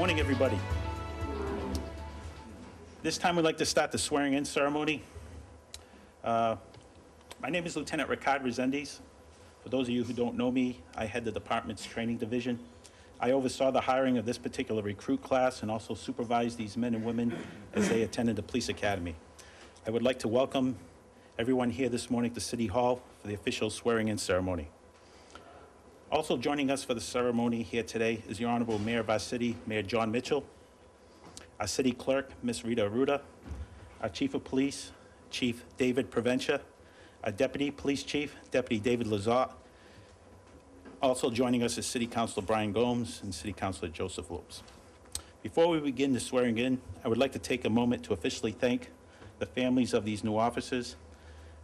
Morning, everybody. This time we'd like to start the swearing-in ceremony. My name is Lieutenant Ricard Resendiz. For those of you who don't know me, I head the department's training division. I oversaw the hiring of this particular recruit class and also supervised these men and women as they attended the police academy. I would like to welcome everyone here this morning to City Hall for the official swearing-in ceremony. Also joining us for the ceremony here today is Your Honorable Mayor of our city, Mayor Jon Mitchell, our city clerk, Ms. Rita Arruda, our Chief of Police, Chief David Provencha, our Deputy Police Chief, Deputy David Lazat. Also joining us is City Councilor Brian Gomes and City Councilor Joseph Lopes. Before we begin the swearing in, I would like to take a moment to officially thank the families of these new officers.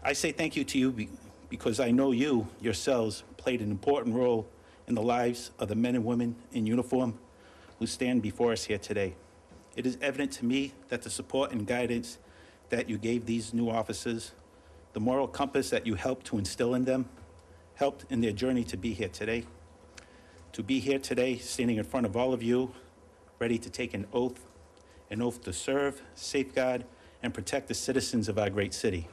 I say thank you to you because I know you, yourselves, played an important role in the lives of the men and women in uniform who stand before us here today. It is evident to me that the support and guidance that you gave these new officers, the moral compass that you helped to instill in them, helped in their journey to be here today. To be here today, standing in front of all of you, ready to take an oath to serve, safeguard, and protect the citizens of our great city.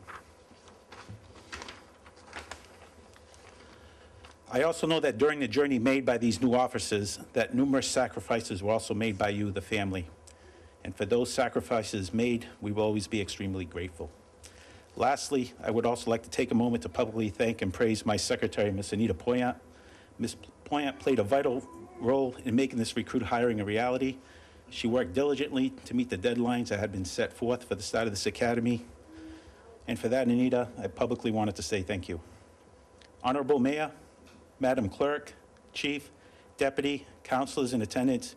I also know that during the journey made by these new officers, that numerous sacrifices were also made by you, the family. And for those sacrifices made, we will always be extremely grateful. Lastly, I would also like to take a moment to publicly thank and praise my secretary, Ms. Anita Poyant. Ms. Poyant played a vital role in making this recruit hiring a reality. She worked diligently to meet the deadlines that had been set forth for the start of this academy. And for that, Anita, I publicly wanted to say thank you. Honorable Mayor, Madam Clerk, Chief, Deputy, Councilors in attendance,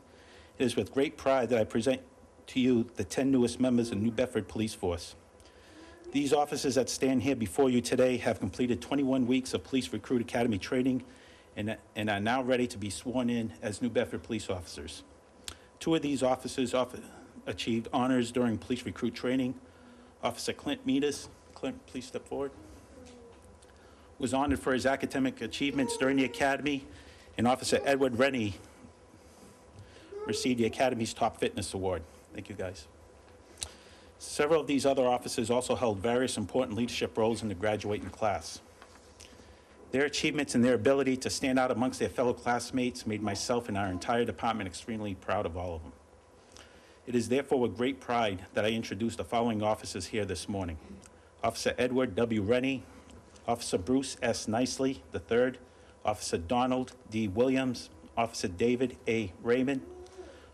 it is with great pride that I present to you the 10 newest members of the New Bedford Police Force. These officers that stand here before you today have completed 21 weeks of Police Recruit Academy training and are now ready to be sworn in as New Bedford police officers. 2 of these officers achieved honors during police recruit training. Officer Clint Meadus, Clint, please step forward, was honored for his academic achievements during the academy, and Officer Edward Rennie received the Academy's Top Fitness Award. Thank you, guys. Several of these other officers also held various important leadership roles in the graduating class. Their achievements and their ability to stand out amongst their fellow classmates made myself and our entire department extremely proud of all of them. It is therefore with great pride that I introduce the following officers here this morning. Officer Edward W. Rennie, Officer Bruce S. Nicely III, Officer Donald D. Williams, Officer David A. Raymond,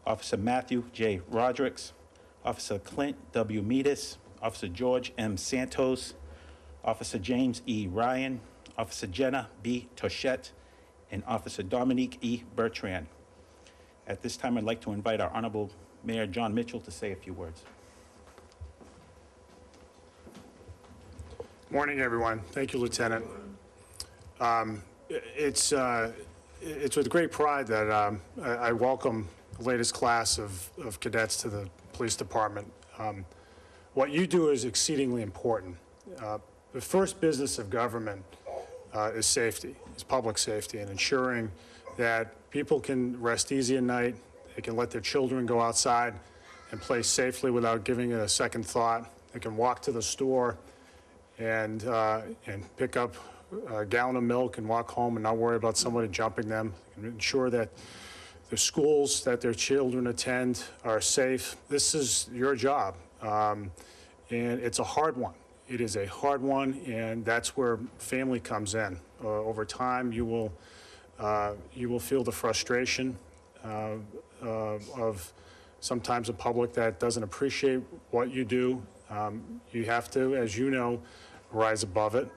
Officer Matthew J. Rodericks, Officer Clint W. Meadus, Officer George M. Santos, Officer James E. Ryan, Officer Jenna B. Toshette, and Officer Dominique E. Bertrand. At this time, I'd like to invite our Honorable Mayor Jon Mitchell to say a few words. Morning, everyone. Thank you, Lieutenant. It's with great pride that I welcome the latest class of cadets to the police department. What you do is exceedingly important. The first business of government is safety, is public safety, and ensuring that people can rest easy at night, they can let their children go outside and play safely without giving it a second thought. They can walk to the store and pick up a gallon of milk and walk home and not worry about somebody jumping them, and ensure that the schools that their children attend are safe. This is your job, and it's a hard one. It is a hard one, and that's where family comes in. Over time, you will feel the frustration of sometimes a public that doesn't appreciate what you do. You have to, as you know, rise above it.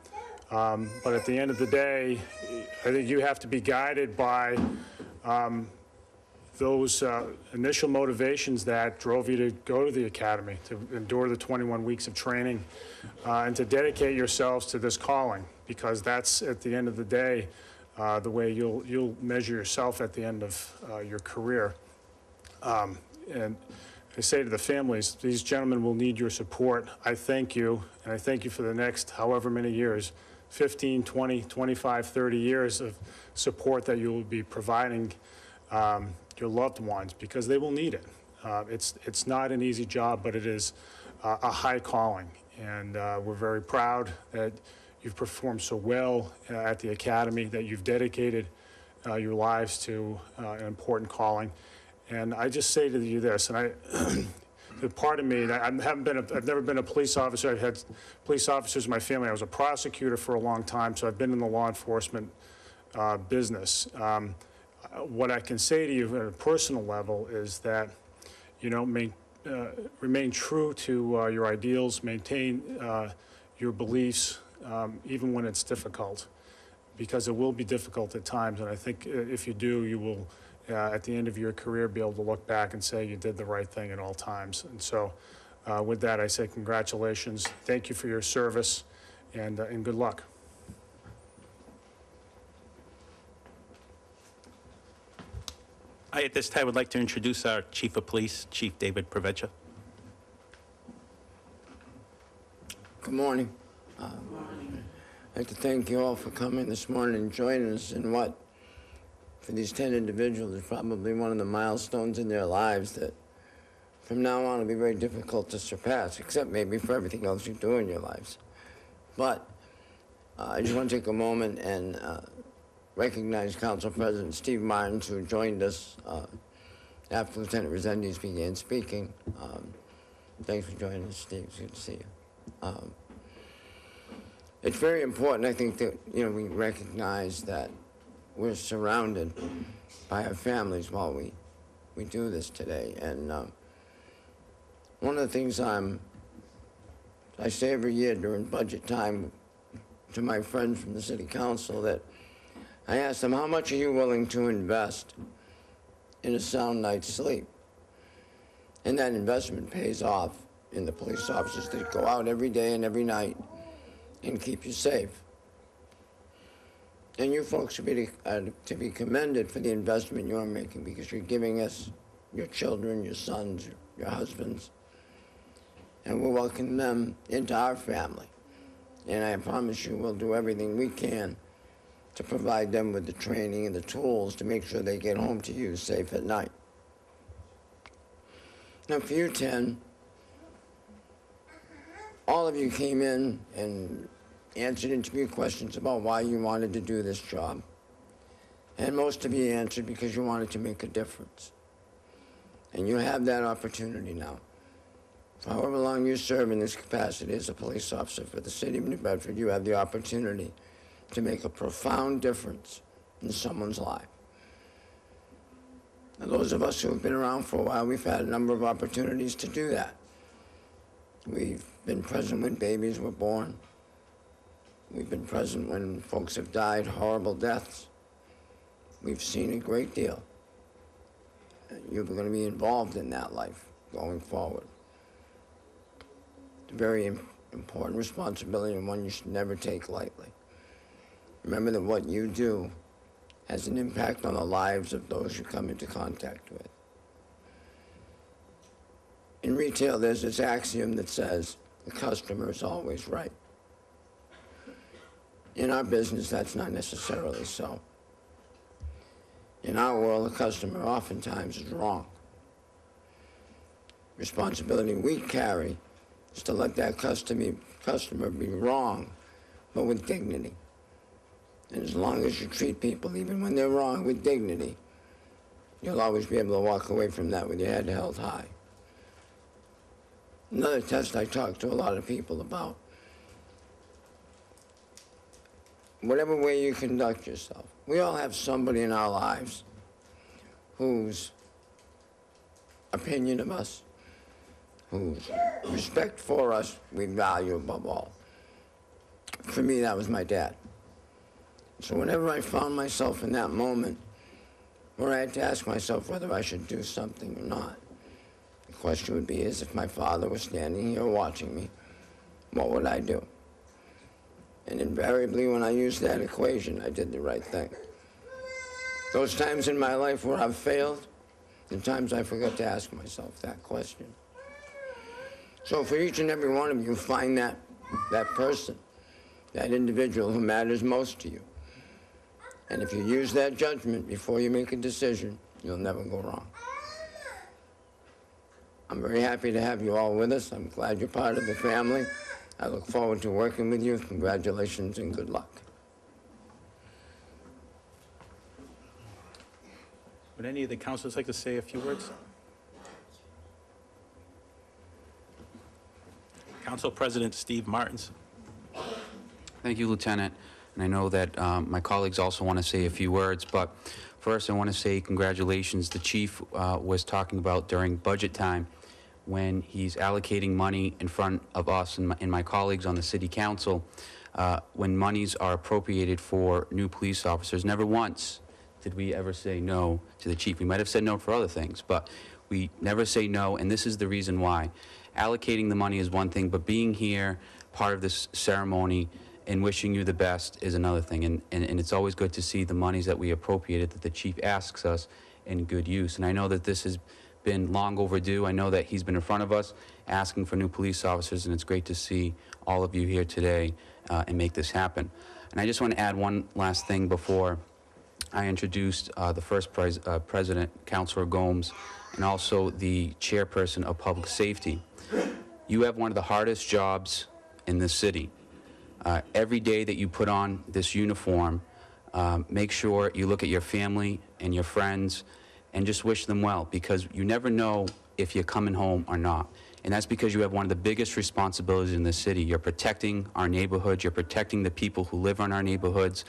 But at the end of the day, I think you have to be guided by those initial motivations that drove you to go to the academy, to endure the 21 weeks of training, and to dedicate yourselves to this calling, because that's, at the end of the day, the way you'll measure yourself at the end of your career. And I say to the families, these gentlemen will need your support. I thank you, and I thank you for the next however many years, 15, 20, 25, 30 years of support that you will be providing your loved ones, because they will need it. It's not an easy job, but it is a high calling, and we're very proud that you've performed so well at the academy, that you've dedicated your lives to an important calling. And I just say to you this, and part of me, I've never been a police officer. I've had police officers in my family. I was a prosecutor for a long time, so I've been in the law enforcement business. What I can say to you at a personal level is that, you know, remain true to your ideals, maintain your beliefs, even when it's difficult, because it will be difficult at times. And I think if you do, you will, at the end of your career, be able to look back and say you did the right thing at all times. And so with that, I say congratulations. Thank you for your service, and good luck. I, at this time, would like to introduce our Chief of Police, Chief David Provencha. Good morning. I'd like to thank you all for coming this morning and joining us in what, for these 10 individuals, is probably one of the milestones in their lives that from now on will be very difficult to surpass, except maybe for everything else you do in your lives. But I just want to take a moment and recognize Council President Steve Martins, who joined us after Lieutenant Resendiz began speaking. Thanks for joining us, Steve. It's good to see you. It's very important, I think, that we recognize that we're surrounded by our families while we do this today. And one of the things I say every year during budget time to my friends from the City Council, that I ask them, how much are you willing to invest in a sound night's sleep? And that investment pays off in the police officers that go out every day and every night and keep you safe. And you folks are to be commended for the investment you're making, because you're giving us your children, your sons, your husbands, and we'll welcome them into our family. And I promise you we'll do everything we can to provide them with the training and the tools to make sure they get home to you safe at night. Now for you 10, all of you came in and answered interview questions about why you wanted to do this job. And most of you answered because you wanted to make a difference. And you have that opportunity now. For however long you serve in this capacity as a police officer for the city of New Bedford, you have the opportunity to make a profound difference in someone's life. Now, those of us who have been around for a while, we've had a number of opportunities to do that. We've been present when babies were born. We've been present when folks have died horrible deaths. We've seen a great deal. You're going to be involved in that life going forward. It's a very important responsibility, and one you should never take lightly. Remember that what you do has an impact on the lives of those you come into contact with. In retail, there's this axiom that says, the customer is always right. In our business, that's not necessarily so. In our world, the customer oftentimes is wrong. Responsibility we carry is to let that customer be wrong, but with dignity. And as long as you treat people, even when they're wrong, with dignity, you'll always be able to walk away from that with your head held high. Another test I talk to a lot of people about. Whatever way you conduct yourself, we all have somebody in our lives whose opinion of us, whose respect for us, we value above all. For me, that was my dad. So whenever I found myself in that moment where I had to ask myself whether I should do something or not, the question would be, if my father was standing here watching me, what would I do? And invariably, when I used that equation, I did the right thing. Those times in my life where I've failed, the times I forgot to ask myself that question. So for each and every one of you, find that person, that individual who matters most to you. And if you use that judgment before you make a decision, You'll never go wrong. I'm very happy to have you all with us. I'm glad you're part of the family. I look forward to working with you. Congratulations and good luck. Would any of the councilors like to say a few words? Council President Steve Martins. Thank you, Lieutenant. And I know that my colleagues also want to say a few words, but first I want to say congratulations. The chief was talking about during budget time when he's allocating money in front of us and my colleagues on the city council, when monies are appropriated for new police officers. Never once did we ever say no to the chief. We might have said no for other things, but we never say no, and this is the reason why. Allocating the money is one thing, but being here, part of this ceremony, and wishing you the best is another thing. And it's always good to see the monies that we appropriated, that the chief asks us, in good use. And I know that this has been long overdue. I know that he's been in front of us asking for new police officers, and it's great to see all of you here today and make this happen. And I just want to add one last thing before I introduced the first president, Councilor Gomes, and also the chairperson of public safety. You have one of the hardest jobs in this city. Every day that you put on this uniform, make sure you look at your family and your friends and just wish them well, because you never know if you're coming home or not. And that's because you have one of the biggest responsibilities in this city. You're protecting our neighborhoods, you're protecting the people who live in our neighborhoods.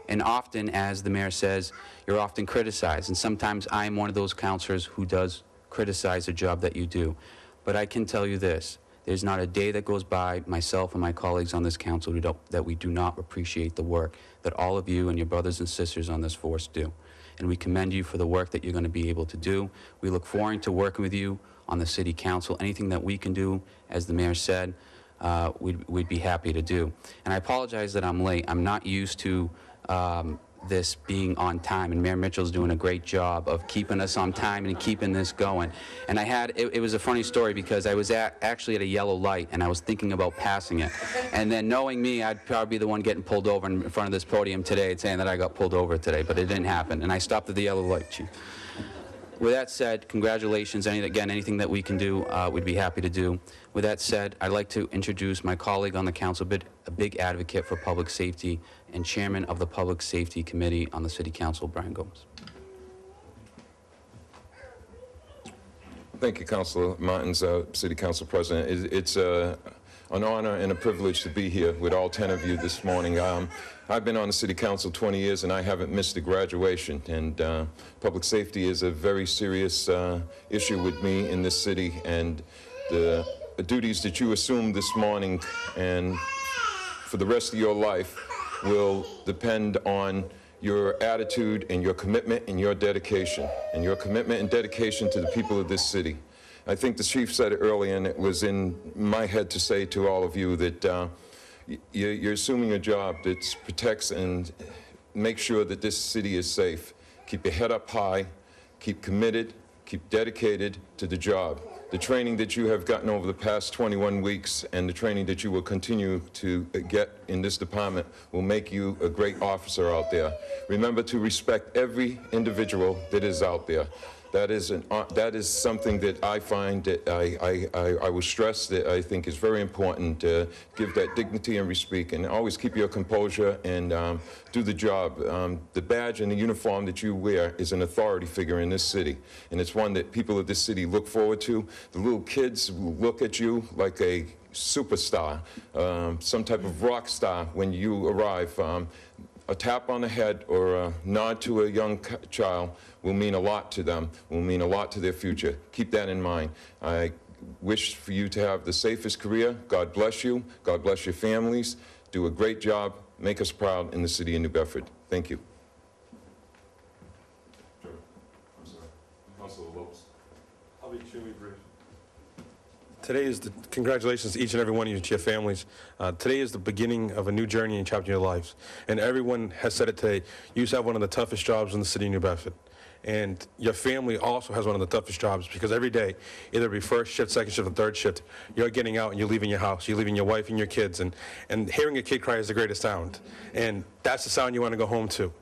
And often, as the mayor says, you're often criticized. And sometimes I'm one of those counselors who does criticize the job that you do. But I can tell you this, there's not a day that goes by, myself and my colleagues on this council, that we do not appreciate the work that all of you and your brothers and sisters on this force do. And we commend you for the work that you're going to be able to do. We look forward to working with you on the city council. Anything that we can do, as the mayor said, we'd be happy to do. And I apologize that I'm late. I'm not used to this being on time, and Mayor Mitchell's doing a great job of keeping us on time and keeping this going. And it was a funny story, because I was actually at a yellow light and I was thinking about passing it. And then knowing me, I'd probably be the one getting pulled over in front of this podium today and saying that I got pulled over today, but it didn't happen. And I stopped at the yellow light, Chief. With that said, congratulations. Again, anything that we can do, we'd be happy to do. With that said, I'd like to introduce my colleague on the council, a big advocate for public safety and chairman of the Public Safety Committee on the City Council, Brian Gomes. Thank you, Councilor Martins, City Council President. It's an honor and a privilege to be here with all 10 of you this morning. I've been on the City Council 20 years and I haven't missed a graduation, and public safety is a very serious issue with me in this city, and the duties that you assume this morning and for the rest of your life will depend on your attitude and your commitment and your dedication, and your commitment and dedication to the people of this city. I think the chief said it earlier, and it was in my head to say to all of you that you're assuming a job that protects and makes sure that this city is safe. Keep your head up high, keep committed, keep dedicated to the job. The training that you have gotten over the past 21 weeks and the training that you will continue to get in this department will make you a great officer out there. Remember to respect every individual that is out there. That is something that I find that I will stress that I think is very important, to give that dignity and respect, and always keep your composure and do the job. The badge and the uniform that you wear is an authority figure in this city, and it's one that people of this city look forward to. The little kids will look at you like a superstar, some type of rock star when you arrive. A tap on the head or a nod to a young child will mean a lot to them, will mean a lot to their future. Keep that in mind. I wish for you to have the safest career. God bless you. God bless your families. Do a great job. Make us proud in the city of New Bedford. Thank you. I'm sorry. Councilor Lopes. I'll be extremely brief. Today is congratulations to each and every one of you, to your families. Today is the beginning of a new journey and chapter in your lives. And everyone has said it today. You have one of the toughest jobs in the city of New Bedford. And your family also has one of the toughest jobs, because every day, either it be first shift, second shift, or third shift, you're getting out and you're leaving your house, you're leaving your wife and your kids, and hearing a kid cry is the greatest sound. And that's the sound you want to go home to.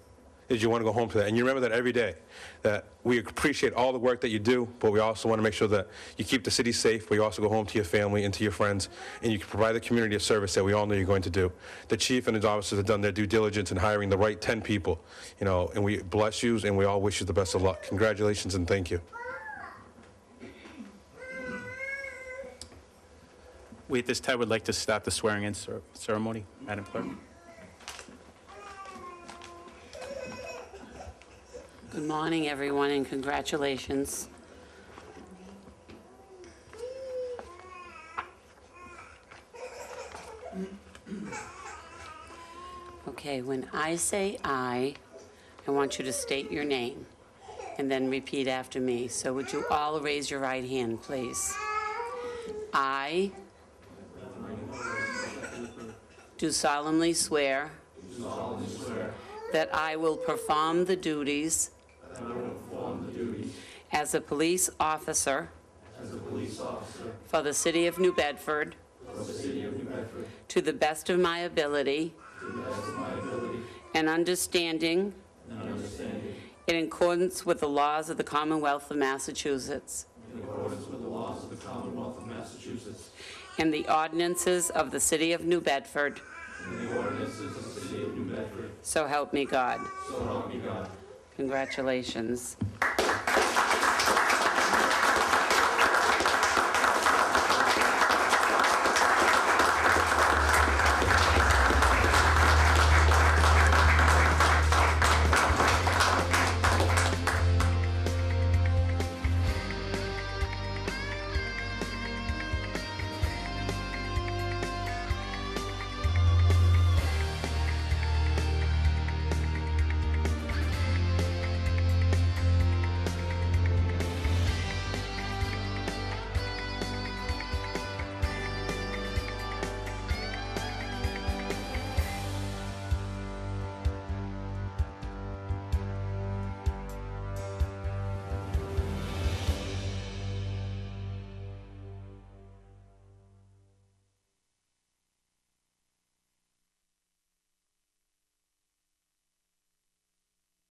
is you want to go home to that. And you remember that every day, that we appreciate all the work that you do, but we also want to make sure that you keep the city safe, but you also go home to your family and to your friends, and you can provide the community a service that we all know you're going to do. The chief and his officers have done their due diligence in hiring the right 10 people, you know, and we bless you, and we all wish you the best of luck. Congratulations, and thank you. We at this time would like to start the swearing-in ceremony. Madam Clerk. Good morning, everyone, and congratulations. Okay, when I say I want you to state your name and then repeat after me. So would you all raise your right hand, please? I do solemnly swear that I will perform the duties as a police officer for the city of New Bedford to the best of my ability and understanding in accordance with the laws of the Commonwealth of Massachusetts and the ordinances of the city of New Bedford. So help me God. Congratulations.